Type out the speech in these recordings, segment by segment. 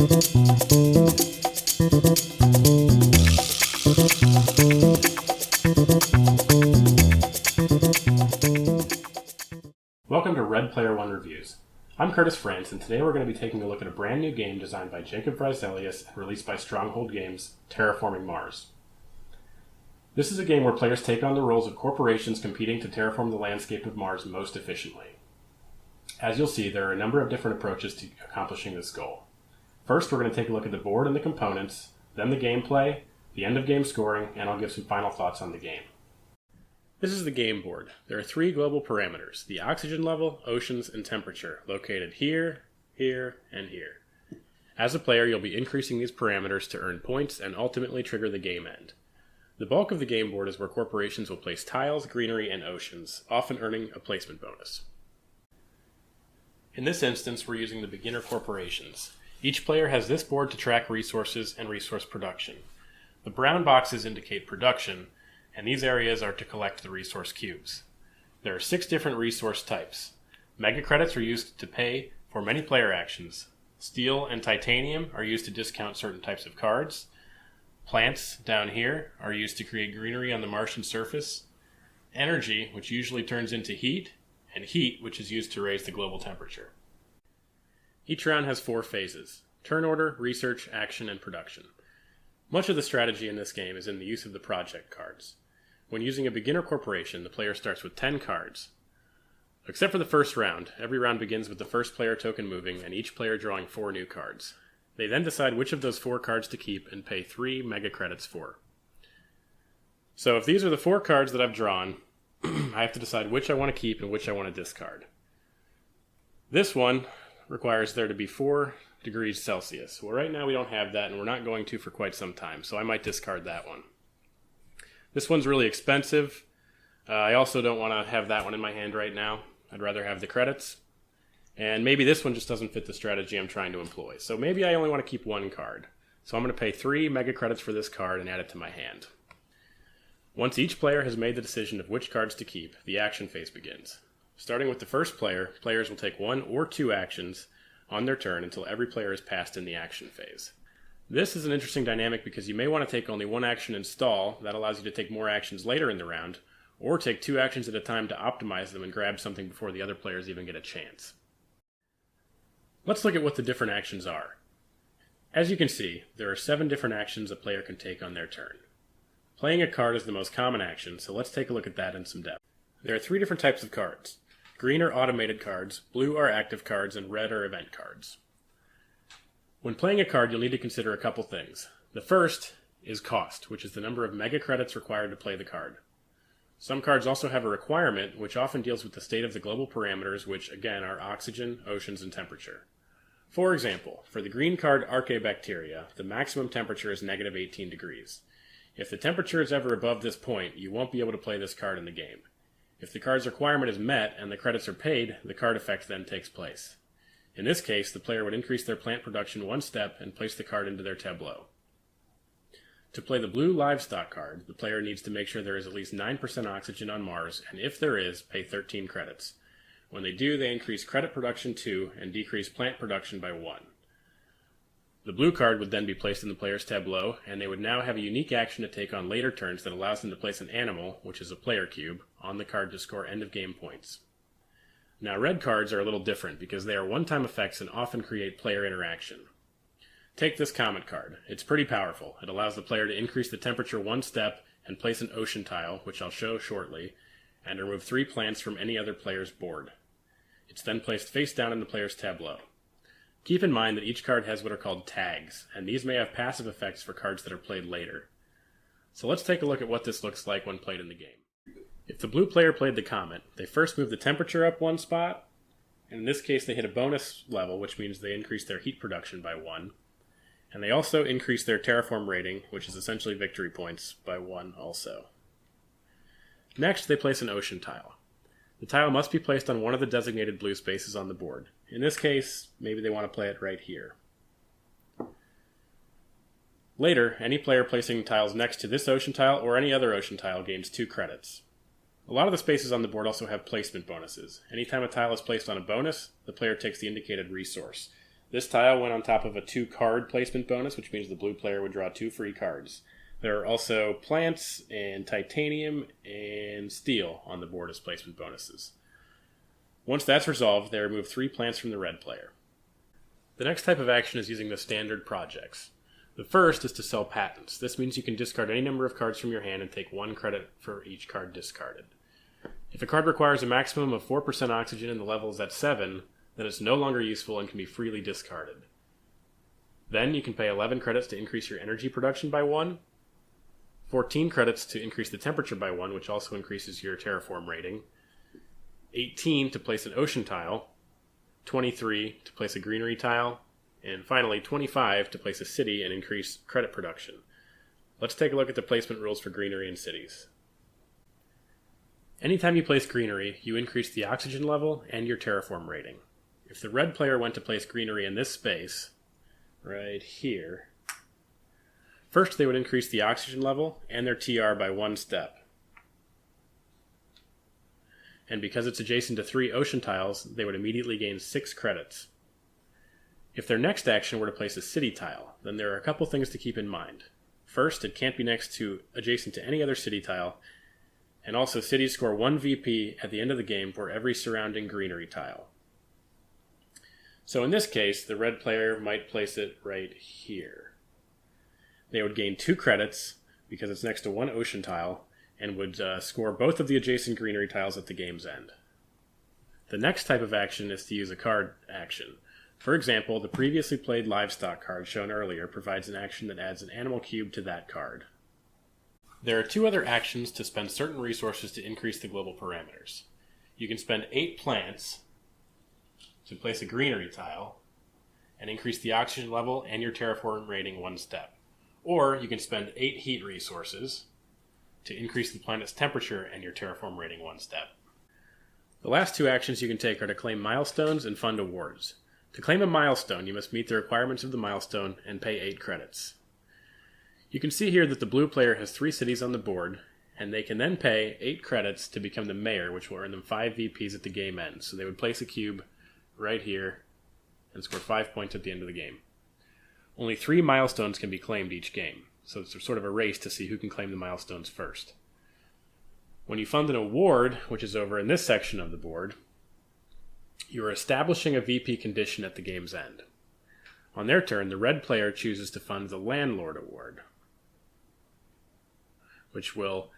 Welcome to Red Player One Reviews. I'm Curtis France, and today we're going to be taking a look at a brand new game designed by Jacob Fryxelius and released by Stronghold Games, Terraforming Mars. This is a game where players take on the roles of corporations competing to terraform the landscape of Mars most efficiently. As you'll see, there are a number of different approaches to accomplishing this goal. First, we're going to take a look at the board and the components, then the gameplay, the end-of-game scoring, and I'll give some final thoughts on the game. This is the game board. There are three global parameters: the oxygen level, oceans, and temperature, located here, here, and here. As a player, you'll be increasing these parameters to earn points and ultimately trigger the game end. The bulk of the game board is where corporations will place tiles, greenery, and oceans, often earning a placement bonus. In this instance, we're using the beginner corporations. Each player has this board to track resources and resource production. The brown boxes indicate production, and these areas are to collect the resource cubes. There are 6 different resource types. Mega credits are used to pay for many player actions. Steel and titanium are used to discount certain types of cards. Plants, down here, are used to create greenery on the Martian surface. Energy, which usually turns into heat, and heat, which is used to raise the global temperature. Each round has 4 phases: turn order, research, action, and production. Much of the strategy in this game is in the use of the project cards. When using a beginner corporation, the player starts with 10 cards. Except for the first round, every round begins with the first player token moving and each player drawing 4 new cards. They then decide which of those 4 cards to keep and pay 3 mega credits for. So if these are the 4 cards that I've drawn, I have to decide which I want to keep and which I want to discard. This one requires there to be 4 degrees Celsius. Well, right now we don't have that, and we're not going to for quite some time, so I might discard that one. This one's really expensive. I also don't want to have that one in my hand right now. I'd rather have the credits. And maybe this one just doesn't fit the strategy I'm trying to employ. So maybe I only want to keep 1 card. So I'm going to pay 3 mega credits for this card and add it to my hand. Once each player has made the decision of which cards to keep, the action phase begins. Starting with the first player, players will take 1 or 2 actions on their turn until every player is passed in the action phase. This is an interesting dynamic because you may want to take only 1 action and stall. That allows you to take more actions later in the round, or take 2 actions at a time to optimize them and grab something before the other players even get a chance. Let's look at what the different actions are. As you can see, there are 7 different actions a player can take on their turn. Playing a card is the most common action, so let's take a look at that in some depth. There are 3 different types of cards. Green are automated cards, blue are active cards, and red are event cards. When playing a card, you'll need to consider a couple things. The first is cost, which is the number of mega credits required to play the card. Some cards also have a requirement, which often deals with the state of the global parameters, which again are oxygen, oceans, and temperature. For example, for the green card Archaebacteria, the maximum temperature is negative 18 degrees. If the temperature is ever above this point, you won't be able to play this card in the game. If the card's requirement is met and the credits are paid, the card effect then takes place. In this case, the player would increase their plant production 1 step and place the card into their tableau. To play the blue livestock card, the player needs to make sure there is at least 9% oxygen on Mars, and if there is, pay 13 credits. When they do, they increase credit production 2 and decrease plant production by 1. The blue card would then be placed in the player's tableau, and they would now have a unique action to take on later turns that allows them to place an animal, which is a player cube, on the card to score end-of-game points. Now, red cards are a little different because they are one-time effects and often create player interaction. Take this comet card. It's pretty powerful. It allows the player to increase the temperature 1 step and place an ocean tile, which I'll show shortly, and remove 3 plants from any other player's board. It's then placed face down in the player's tableau. Keep in mind that each card has what are called tags, and these may have passive effects for cards that are played later. So let's take a look at what this looks like when played in the game. If the blue player played the comet, they first move the temperature up 1 spot, and in this case they hit a bonus level, which means they increase their heat production by 1, and they also increase their terraform rating, which is essentially victory points, by 1 also. Next, they place an ocean tile. The tile must be placed on one of the designated blue spaces on the board. In this case, maybe they want to play it right here. Later, any player placing tiles next to this ocean tile or any other ocean tile gains 2 credits. A lot of the spaces on the board also have placement bonuses. Anytime a tile is placed on a bonus, the player takes the indicated resource. This tile went on top of a 2-card placement bonus, which means the blue player would draw 2 free cards. There are also plants and titanium and steel on the board as placement bonuses. Once that's resolved, they remove 3 plants from the red player. The next type of action is using the standard projects. The first is to sell patents. This means you can discard any number of cards from your hand and take 1 credit for each card discarded. If a card requires a maximum of 4% oxygen and the level is at 7, then it's no longer useful and can be freely discarded. Then you can pay 11 credits to increase your energy production by 1, 14 credits to increase the temperature by 1, which also increases your terraform rating, 18 to place an ocean tile, 23 to place a greenery tile, and finally 25 to place a city and increase credit production. Let's take a look at the placement rules for greenery and cities. Anytime you place greenery, you increase the oxygen level and your terraform rating. If the red player went to place greenery in this space, right here, first they would increase the oxygen level and their TR by 1 step. And because it's adjacent to 3 ocean tiles, they would immediately gain 6 credits. If their next action were to place a city tile, then there are a couple things to keep in mind. First, it can't be adjacent to any other city tile, and also cities score 1 VP at the end of the game for every surrounding greenery tile. So in this case, the red player might place it right here. They would gain 2 credits because it's next to 1 ocean tile, and would score both of the adjacent greenery tiles at the game's end. The next type of action is to use a card action. For example, the previously played livestock card shown earlier provides an action that adds an animal cube to that card. There are 2 other actions to spend certain resources to increase the global parameters. You can spend 8 plants to place a greenery tile and increase the oxygen level and your terraform rating 1 step. Or you can spend 8 heat resources to increase the planet's temperature and your terraform rating 1 step. The last 2 actions you can take are to claim milestones and fund awards. To claim a milestone, you must meet the requirements of the milestone and pay 8 credits. You can see here that the blue player has 3 cities on the board, and they can then pay 8 credits to become the mayor, which will earn them 5 VPs at the game end. So they would place a cube right here and score 5 points at the end of the game. Only 3 milestones can be claimed each game, so it's sort of a race to see who can claim the milestones first. When you fund an award, which is over in this section of the board, you are establishing a VP condition at the game's end. On their turn, the red player chooses to fund the Landlord Award, which will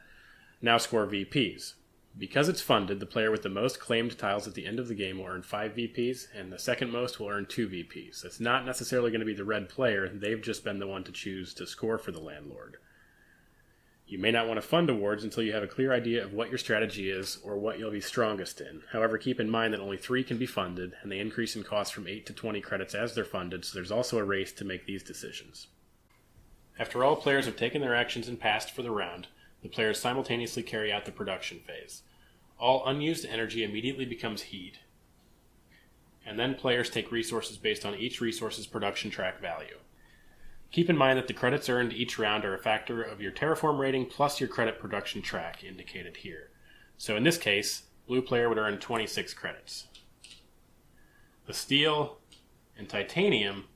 now score VPs. Because it's funded, the player with the most claimed tiles at the end of the game will earn 5 VPs, and the second most will earn 2 VPs. It's not necessarily going to be the red player, they've just been the one to choose to score for the Landlord. You may not want to fund awards until you have a clear idea of what your strategy is or what you'll be strongest in. However, keep in mind that only 3 can be funded, and they increase in cost from 8 to 20 credits as they're funded, so there's also a race to make these decisions. After all players have taken their actions and passed for the round, the players simultaneously carry out the production phase. All unused energy immediately becomes heat, and then players take resources based on each resource's production track value. Keep in mind that the credits earned each round are a factor of your terraform rating plus your credit production track, indicated here. So in this case, blue player would earn 26 credits. The steel and titanium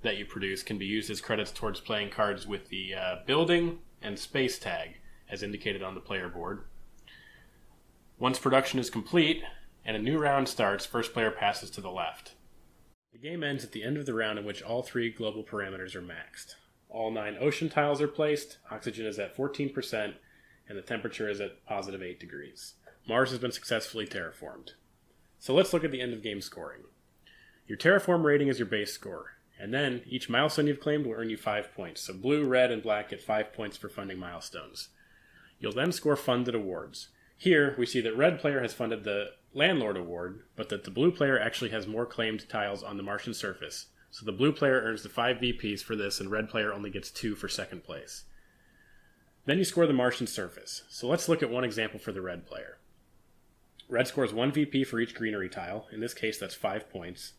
that you produce can be used as credits towards playing cards with the building and space tag, as indicated on the player board. Once production is complete and a new round starts, first player passes to the left. The game ends at the end of the round in which all 3 global parameters are maxed. All 9 ocean tiles are placed, oxygen is at 14%, and the temperature is at positive 8 degrees. Mars has been successfully terraformed. So let's look at the end of game scoring. Your terraform rating is your base score, and then each milestone you've claimed will earn you 5 points. So blue, red, and black get 5 points for funding milestones. You'll then score funded awards. Here, we see that red player has funded the Landlord Award, but that the blue player actually has more claimed tiles on the Martian surface. So the blue player earns the 5 VPs for this, and red player only gets 2 for second place. Then you score the Martian surface. So let's look at one example for the red player. Red scores 1 VP for each greenery tile. In this case, that's 5 points.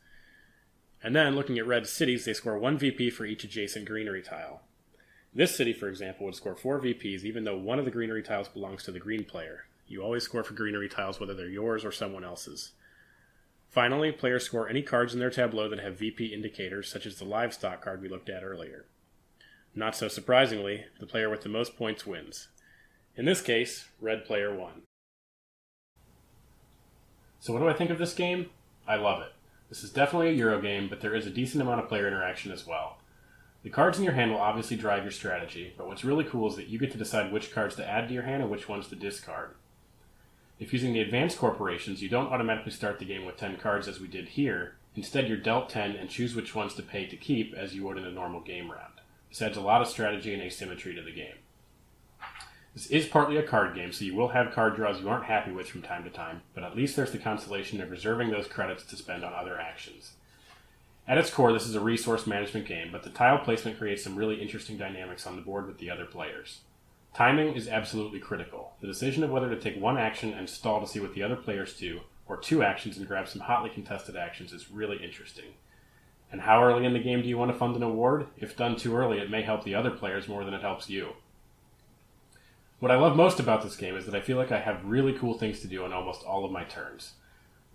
And then, looking at red cities, they score 1 VP for each adjacent greenery tile. This city, for example, would score 4 VPs even though one of the greenery tiles belongs to the green player. You always score for greenery tiles whether they're yours or someone else's. Finally, players score any cards in their tableau that have VP indicators, such as the livestock card we looked at earlier. Not so surprisingly, the player with the most points wins. In this case, red player won. So what do I think of this game? I love it. This is definitely a Euro game, but there is a decent amount of player interaction as well. The cards in your hand will obviously drive your strategy, but what's really cool is that you get to decide which cards to add to your hand and which ones to discard. If using the advanced corporations, you don't automatically start the game with 10 cards as we did here. Instead, you're dealt 10 and choose which ones to pay to keep as you would in a normal game round. This adds a lot of strategy and asymmetry to the game. This is partly a card game, so you will have card draws you aren't happy with from time to time, but at least there's the consolation of reserving those credits to spend on other actions. At its core, this is a resource management game, but the tile placement creates some really interesting dynamics on the board with the other players. Timing is absolutely critical. The decision of whether to take one action and stall to see what the other players do, or two actions and grab some hotly contested actions is really interesting. And how early in the game do you want to fund an award? If done too early, it may help the other players more than it helps you. What I love most about this game is that I feel like I have really cool things to do on almost all of my turns.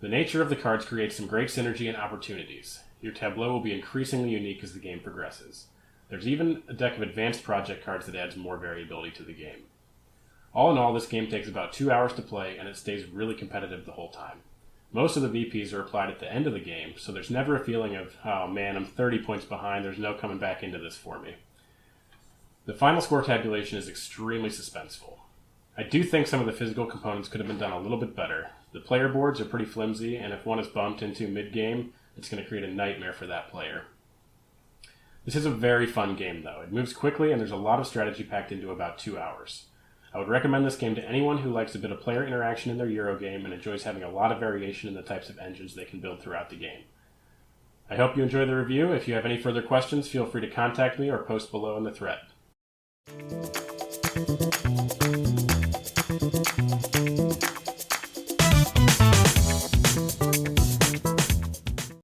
The nature of the cards creates some great synergy and opportunities. Your tableau will be increasingly unique as the game progresses. There's even a deck of advanced project cards that adds more variability to the game. All in all, this game takes about 2 hours to play, and it stays really competitive the whole time. Most of the VPs are applied at the end of the game, so there's never a feeling of, oh man, I'm 30 points behind, there's no coming back into this for me. The final score tabulation is extremely suspenseful. I do think some of the physical components could have been done a little bit better. The player boards are pretty flimsy, and if one is bumped into mid-game, it's going to create a nightmare for that player. This is a very fun game, though. It moves quickly, and there's a lot of strategy packed into about 2 hours. I would recommend this game to anyone who likes a bit of player interaction in their Euro game and enjoys having a lot of variation in the types of engines they can build throughout the game. I hope you enjoy the review. If you have any further questions, feel free to contact me or post below in the thread.